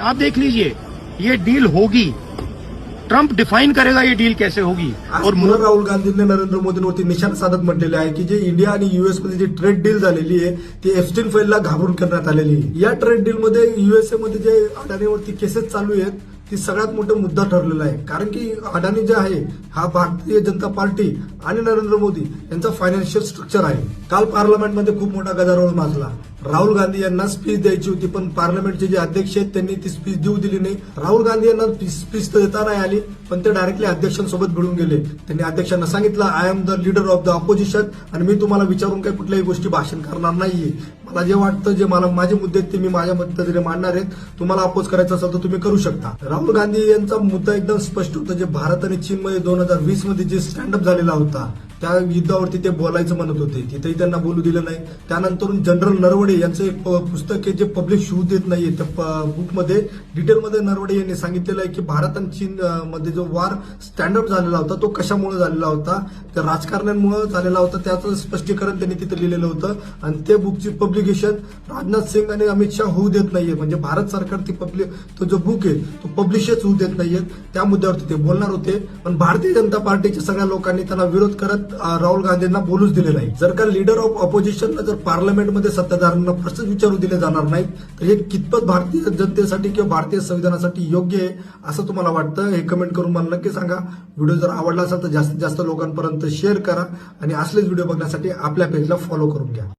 आप देख लीजिए, ये डील होगी, ट्रंप डिफाइन करेगा ये डील कैसे होगी। और राहुल गांधींनी नरेंद्र मोदींवरती निशाण साधत म्हटलेले आहे की जे इंडिया आणि युएस मध्ये जी ट्रेड डील झालेली आहे ती एप्स्टीन फाईलला घाबरून करण्यात आलेली आहे। या ट्रेड डील मध्ये युएसए मध्ये जे अडाणीवरती केसेस चालू आहेत ती सगळ्यात मोठा मुद्दा ठरलेला आहे, कारण की अडाणी जे आहे हा भारतीय जनता पार्टी आणि नरेंद्र मोदी यांचा फायनान्शियल स्ट्रक्चर आहे। काल पार्लमेंटमध्ये खूप मोठा गदारोळ माजला। राहुल गांधी यांना स्पीच द्यायची होती, पण पार्लमेंटचे जे अध्यक्ष आहेत त्यांनी ती स्पीच देऊ दिली नाही। राहुल गांधी यांना स्पीच तर देता नाही आली, पण ते डायरेक्टली अध्यक्षांसोबत भिडून गेले। त्यांनी अध्यक्षांना सांगितलं, I am the leader of the opposition आणि मी तुम्हाला विचारून काही कुठल्याही गोष्टी भाषण करणार नाहीये। मला जे वाटतं, जे मला माझे मुद्दे आहेत ते मी माझ्या पद्धतीने मांडणार आहेत। तुम्हाला अपोज करायचं असेल तर तुम्ही करू शकता। राहुल गांधी यांचा मुद्दा एकदम स्पष्ट होता, जे भारत आणि चीनमध्ये 2020 मध्ये जे स्टँडअप झालेला होता त्या युद्धावरती ते बोलायचं म्हणत होते, तिथेही त्यांना बोलू दिलं नाही। त्यानंतर जनरल नरवडे यांचं एक पुस्तक आहे जे पब्लिश होऊ देत नाहीये। त्या बुकमध्ये डिटेलमध्ये नरवडे यांनी सांगितलेलं आहे की भारत आणि चीन मध्ये जो वार स्टँडअप झालेला होता तो कशामुळे झालेला होता, त्या राजकारण्यांमुळे झालेला होता, त्याचं स्पष्टीकरण त्यांनी तिथे लिहिलेलं होतं। आणि ते बुकची पब्लिकेशन राजनाथ सिंग आणि अमित शाह होऊ देत नाहीये, म्हणजे भारत सरकार ती तो जो बुक आहे तो पब्लिशच होऊ देत नाहीये। त्या मुद्द्यावरती ते बोलणार होते, पण भारतीय जनता पार्टीच्या सगळ्या लोकांनी त्यांना विरोध करत राहुल गांधींना बोलूच दिले नाही। जर का लीडर ऑफ ऑपोजिशनला जर पार्लमेंटमध्ये सत्ताधाऱ्यांना प्रश्न विचारू दिले जाणार नाहीत तर हे कितपत भारतीय जनतेसाठी किंवा भारतीय संविधानासाठी योग्य आहे असं तुम्हाला वाटतं, हे कमेंट करून मला नक्की सांगा। व्हिडिओ जर आवडला असेल तर जास्तीत जास्त लोकांपर्यंत शेअर करा आणि असलेच व्हिडिओ बघण्यासाठी आपल्या पेजला फॉलो करून घ्या।